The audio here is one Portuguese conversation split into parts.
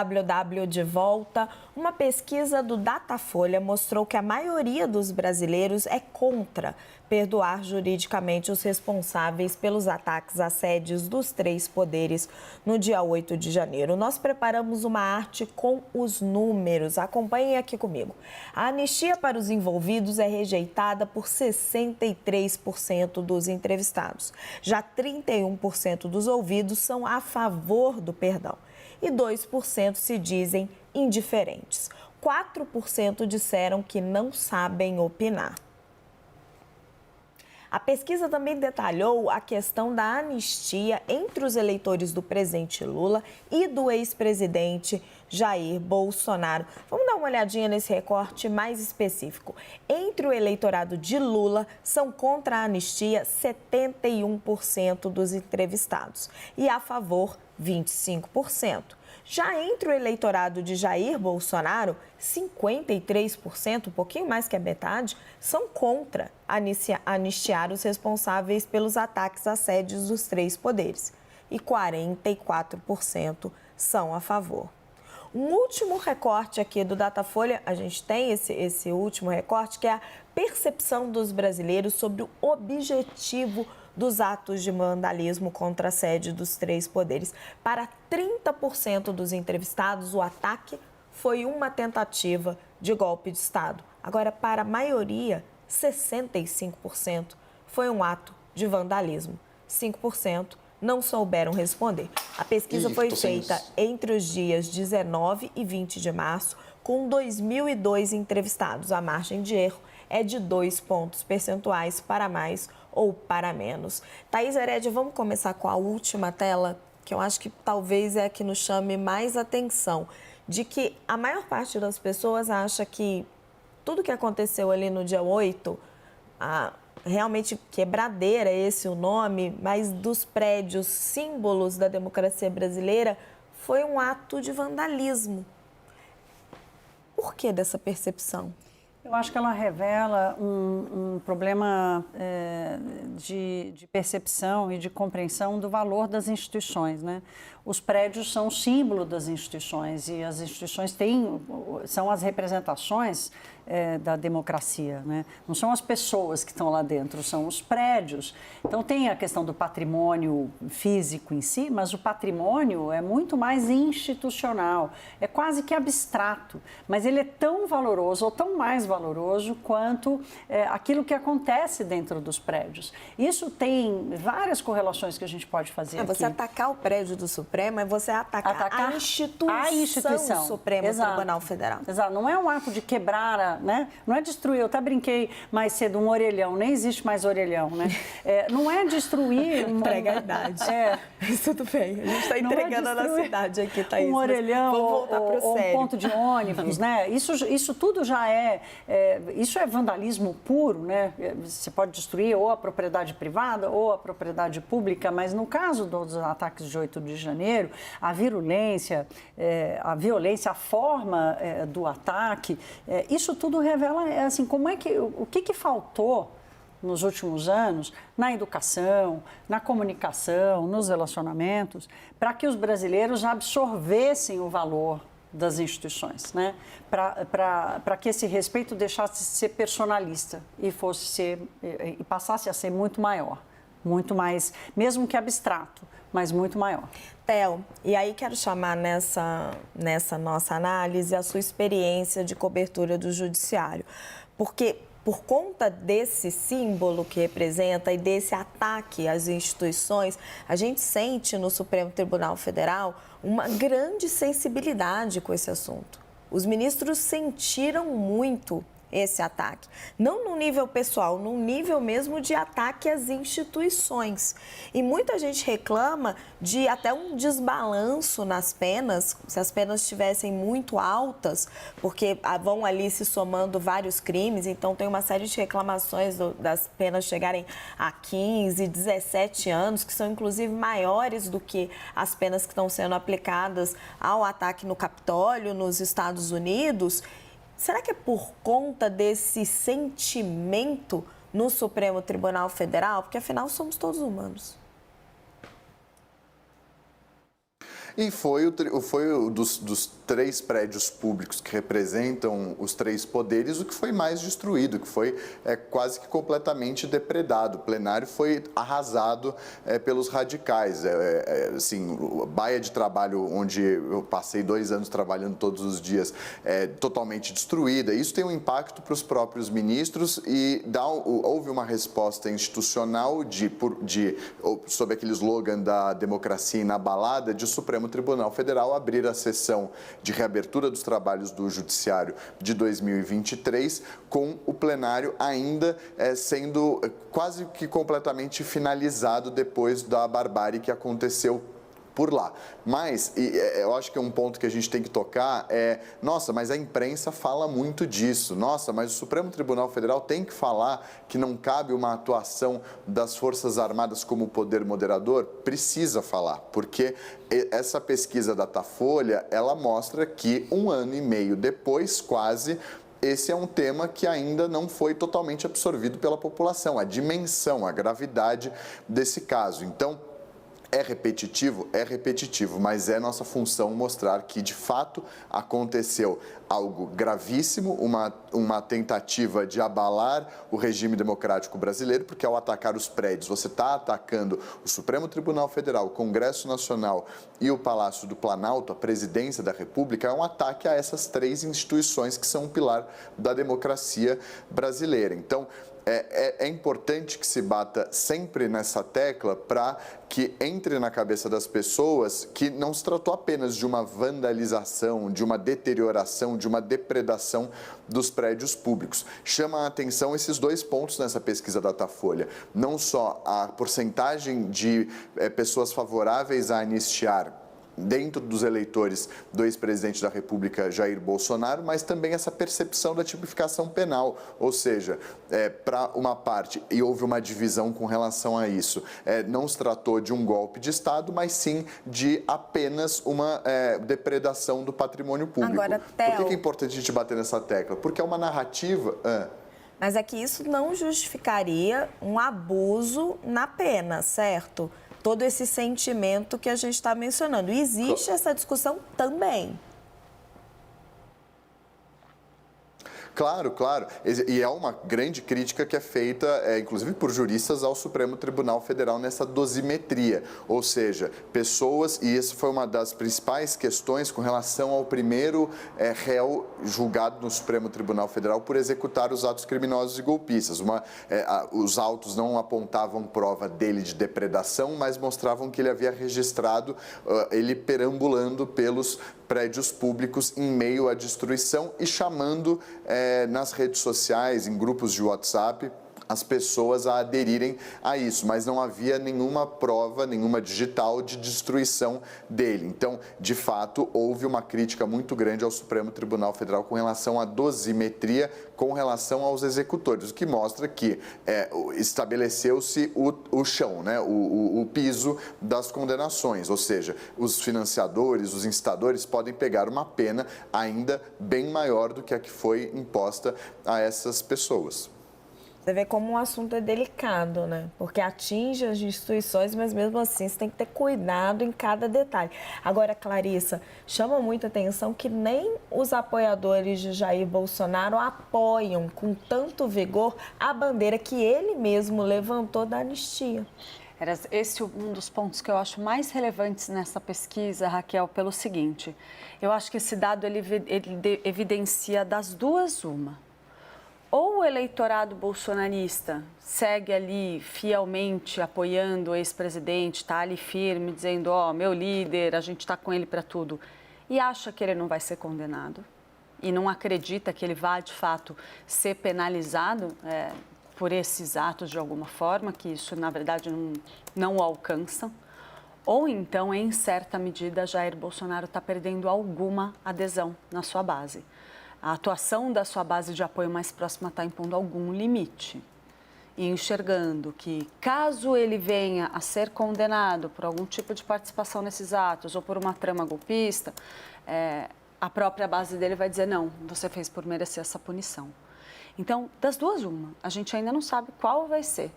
WW de volta. Uma pesquisa do Datafolha mostrou que a maioria dos brasileiros é contra perdoar juridicamente os responsáveis pelos ataques às sedes dos três poderes no dia 8 de janeiro. Nós preparamos uma arte com os números. Acompanhem aqui comigo. A anistia para os envolvidos é rejeitada por 63% dos entrevistados. Já 31% dos ouvidos são a favor do perdão e 2% se dizem indiferentes. 4% disseram que não sabem opinar. A pesquisa também detalhou a questão da anistia entre os eleitores do presidente Lula e do ex-presidente Jair Bolsonaro. Vamos dar uma olhadinha nesse recorte mais específico. Entre o eleitorado de Lula, são contra a anistia 71% dos entrevistados e a favor 25%. Já entre o eleitorado de Jair Bolsonaro, 53%, um pouquinho mais que a metade, são contra anistiar os responsáveis pelos ataques às sedes dos três poderes e 44% são a favor. Um último recorte aqui do Datafolha, a gente tem esse último recorte, que é a percepção dos brasileiros sobre o objetivo dos atos de vandalismo contra a sede dos três poderes. Para 30% dos entrevistados, o ataque foi uma tentativa de golpe de Estado. Agora, para a maioria, 65%, foi um ato de vandalismo. 5% não souberam responder. A pesquisa foi feita entre os dias 19 e 20 de março, com 2.002 entrevistados. A margem de erro é de 2 pontos percentuais para mais ou para menos. Thaís Herédia, vamos começar com a última tela, que eu acho que talvez é a que nos chame mais atenção, de que a maior parte das pessoas acha que tudo que aconteceu ali no dia 8, realmente quebradeira, esse o nome, mas dos prédios, símbolos da democracia brasileira, foi um ato de vandalismo. Por que dessa percepção? Eu acho que ela revela um problema de percepção e de compreensão do valor das instituições, né? Os prédios são o símbolo das instituições e as instituições são as representações da democracia, né? Não são as pessoas que estão lá dentro, são os prédios. Então tem a questão do patrimônio físico em si, mas o patrimônio é muito mais institucional, é quase que abstrato, mas ele é tão valoroso ou tão mais valoroso quanto aquilo que acontece dentro dos prédios. Isso tem várias correlações que a gente pode fazer aqui. Você atacar o prédio do Supremo é você atacar a instituição Supremo Tribunal Federal. Exato, não é um ato de quebrar, né? Não é destruir, eu até brinquei mais cedo, um orelhão, nem existe mais orelhão, né? Não é destruir... Entrega a idade. Mas tudo bem, a gente está entregando a nossa idade aqui, Thaís. Um orelhão ou um ponto de ônibus, né? Isso tudo já isso é vandalismo puro, né? Você pode destruir ou a propriedade privada ou a propriedade pública, mas no caso dos ataques de 8 de janeiro, a violência, a forma do ataque, isso tudo revela, assim, o que faltou nos últimos anos na educação, na comunicação, nos relacionamentos, para que os brasileiros absorvessem o valor das instituições, né? Para que esse respeito deixasse de ser personalista e passasse a ser muito maior, muito mais, mesmo que abstrato, mas muito maior. Theo, e aí quero chamar nessa nossa análise a sua experiência de cobertura do judiciário, porque por conta desse símbolo que representa e desse ataque às instituições, a gente sente no Supremo Tribunal Federal uma grande sensibilidade com esse assunto. Os ministros sentiram muito esse ataque, não no nível pessoal, no nível mesmo de ataque às instituições. E muita gente reclama de até um desbalanço nas penas, se as penas estivessem muito altas, porque vão ali se somando vários crimes, então tem uma série de reclamações das penas chegarem a 15, 17 anos, que são inclusive maiores do que as penas que estão sendo aplicadas ao ataque no Capitólio, nos Estados Unidos. Será que é por conta desse sentimento no Supremo Tribunal Federal? Porque, afinal, somos todos humanos. E foi dos 3 prédios públicos que representam os 3 poderes o que foi mais destruído, que foi quase que completamente depredado. O plenário foi arrasado pelos radicais. Assim, a baia de trabalho onde eu passei 2 anos trabalhando todos os dias totalmente destruída. Isso tem um impacto para os próprios ministros e houve uma resposta institucional sob aquele slogan da democracia inabalada, de o Supremo Tribunal Federal abrir a sessão de reabertura dos trabalhos do Judiciário de 2023, com o plenário ainda sendo quase que completamente finalizado depois da barbárie que aconteceu por lá. Mas eu acho que um ponto que a gente tem que tocar nossa, mas a imprensa fala muito disso. Nossa, mas o Supremo Tribunal Federal tem que falar que não cabe uma atuação das Forças Armadas como poder moderador? Precisa falar, porque essa pesquisa da Datafolha, ela mostra que 1 ano e meio depois, quase, esse é um tema que ainda não foi totalmente absorvido pela população, a dimensão, a gravidade desse caso. Então, é repetitivo, mas é nossa função mostrar que, de fato, aconteceu algo gravíssimo, uma tentativa de abalar o regime democrático brasileiro, porque ao atacar os prédios, você está atacando o Supremo Tribunal Federal, o Congresso Nacional e o Palácio do Planalto, a Presidência da República, é um ataque a essas 3 instituições que são um pilar da democracia brasileira. Então, é importante que se bata sempre nessa tecla para que entre na cabeça das pessoas que não se tratou apenas de uma vandalização, de uma deterioração, de uma depredação dos prédios públicos. Chama a atenção esses 2 pontos nessa pesquisa Datafolha. Não só a porcentagem de pessoas favoráveis a anistiar dentro dos eleitores do ex-presidente da República, Jair Bolsonaro, mas também essa percepção da tipificação penal, ou seja, para uma parte, e houve uma divisão com relação a isso, não se tratou de um golpe de Estado, mas sim de apenas uma depredação do patrimônio público. Agora, Theo... Por que é importante a gente bater nessa tecla? Porque é uma narrativa... Mas é que isso não justificaria um abuso na pena, certo? Todo esse sentimento que a gente está mencionando. E existe essa discussão também. Claro. E é uma grande crítica que é feita, inclusive por juristas, ao Supremo Tribunal Federal nessa dosimetria. Ou seja, pessoas, e essa foi uma das principais questões com relação ao primeiro réu julgado no Supremo Tribunal Federal por executar os atos criminosos e golpistas. Os autos não apontavam prova dele de depredação, mas mostravam que ele havia registrado, ele perambulando pelos prédios públicos em meio à destruição e chamando nas redes sociais, em grupos de WhatsApp, as pessoas a aderirem a isso, mas não havia nenhuma prova, nenhuma digital de destruição dele. Então, de fato, houve uma crítica muito grande ao Supremo Tribunal Federal com relação à dosimetria, com relação aos executores, o que mostra que estabeleceu-se o chão, né? o piso das condenações, ou seja, os financiadores, os incitadores podem pegar uma pena ainda bem maior do que a que foi imposta a essas pessoas. Você vê como um assunto é delicado, né? Porque atinge as instituições, mas mesmo assim você tem que ter cuidado em cada detalhe. Agora, Clarissa, chama muita atenção que nem os apoiadores de Jair Bolsonaro apoiam com tanto vigor a bandeira que ele mesmo levantou da anistia. Esse é um dos pontos que eu acho mais relevantes nessa pesquisa, Raquel, pelo seguinte. Eu acho que esse dado ele evidencia das duas uma. Ou o eleitorado bolsonarista segue ali fielmente apoiando o ex-presidente, está ali firme, dizendo, meu líder, a gente está com ele para tudo, e acha que ele não vai ser condenado e não acredita que ele vai, de fato, ser penalizado por esses atos de alguma forma, que isso, na verdade, não o alcançam. Ou então, em certa medida, Jair Bolsonaro está perdendo alguma adesão na sua base. A atuação da sua base de apoio mais próxima está impondo algum limite e enxergando que, caso ele venha a ser condenado por algum tipo de participação nesses atos ou por uma trama golpista, a própria base dele vai dizer, não, você fez por merecer essa punição. Então, das duas, uma. A gente ainda não sabe qual vai ser,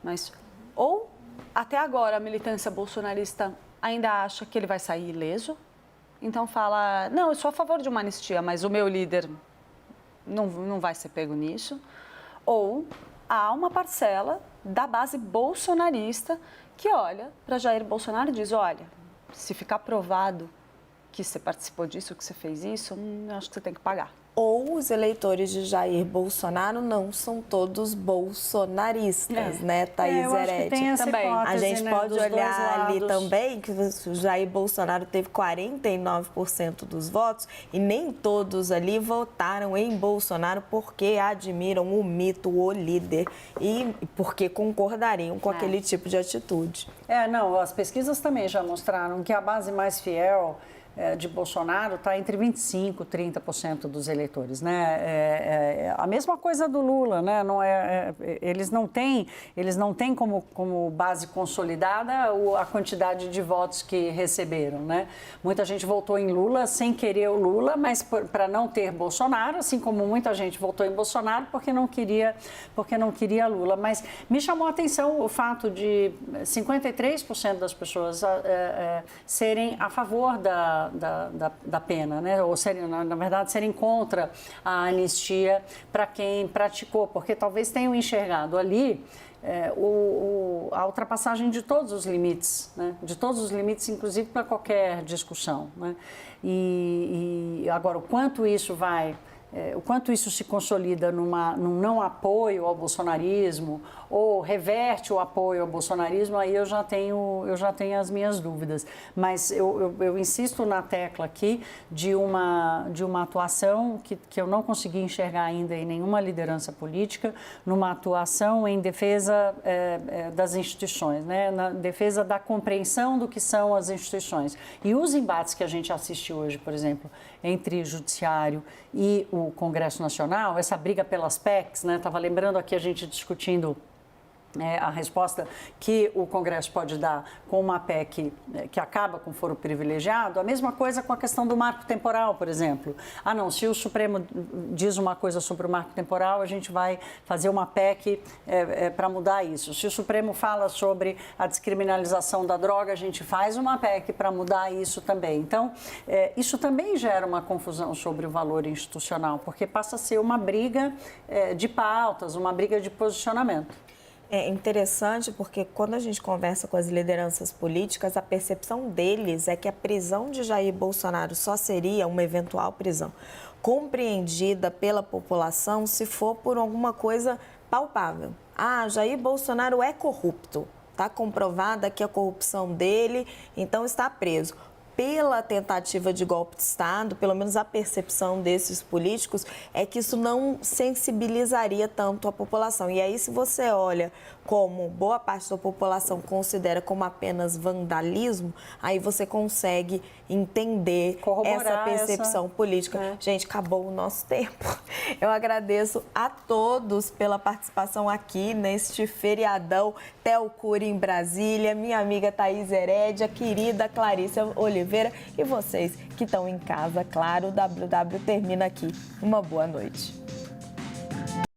mas ou até agora a militância bolsonarista ainda acha que ele vai sair ileso. Então fala, não, eu sou a favor de uma anistia, mas o meu líder não vai ser pego nisso. Ou há uma parcela da base bolsonarista que olha para Jair Bolsonaro e diz, olha, se ficar provado que você participou disso, que você fez isso, eu acho que você tem que pagar. Ou os eleitores de Jair Bolsonaro não são todos bolsonaristas, né, Thaís eu acho que tem essa também. hipótese, A gente né, pode dos olhar ali dois lados. também que o Jair Bolsonaro teve 49% dos votos e nem todos ali votaram em Bolsonaro porque admiram o mito, o líder e porque concordariam com aquele tipo de atitude. Não, as pesquisas também já mostraram que a base mais fiel de Bolsonaro está entre 25% e 30% dos eleitores, né? A mesma coisa do Lula, né? Não eles não têm como base consolidada a quantidade de votos que receberam, né? Muita gente votou em Lula sem querer o Lula, mas para não ter Bolsonaro, assim como muita gente votou em Bolsonaro porque não queria Lula. Mas me chamou a atenção o fato de 53% das pessoas serem a favor da pena, né? Ou serem, na verdade, serem contra a anistia para quem praticou, porque talvez tenham enxergado ali a ultrapassagem de todos os limites, né? De todos os limites, inclusive para qualquer discussão, né? E agora, o quanto isso se consolida num não apoio ao bolsonarismo ou reverte o apoio ao bolsonarismo, aí eu já tenho as minhas dúvidas. Mas eu insisto na tecla aqui de uma atuação que eu não consegui enxergar ainda em nenhuma liderança política, numa atuação em defesa das instituições, né? Na defesa da compreensão do que são as instituições. E os embates que a gente assiste hoje, por exemplo, entre Judiciário e o Congresso Nacional, essa briga pelas PECs, né? Estava lembrando aqui a gente discutindo a resposta que o Congresso pode dar com uma PEC que acaba com foro privilegiado, a mesma coisa com a questão do marco temporal, por exemplo. Não, se o Supremo diz uma coisa sobre o marco temporal, a gente vai fazer uma PEC para mudar isso. Se o Supremo fala sobre a descriminalização da droga, a gente faz uma PEC para mudar isso também. Então, isso também gera uma confusão sobre o valor institucional, porque passa a ser uma briga de pautas, uma briga de posicionamento. É interessante porque quando a gente conversa com as lideranças políticas, a percepção deles é que a prisão de Jair Bolsonaro só seria uma eventual prisão compreendida pela população se for por alguma coisa palpável. Jair Bolsonaro é corrupto, está comprovada que a corrupção dele, então está preso. Pela tentativa de golpe de Estado, pelo menos a percepção desses políticos, é que isso não sensibilizaria tanto a população. E aí, se você olha como boa parte da população considera como apenas vandalismo, aí você consegue entender essa percepção política. Gente, acabou o nosso tempo. Eu agradeço a todos pela participação aqui neste feriadão Theo Cury em Brasília, minha amiga Thaís Herédia, querida Clarissa Oliveira e vocês que estão em casa, claro, o WW termina aqui. Uma boa noite.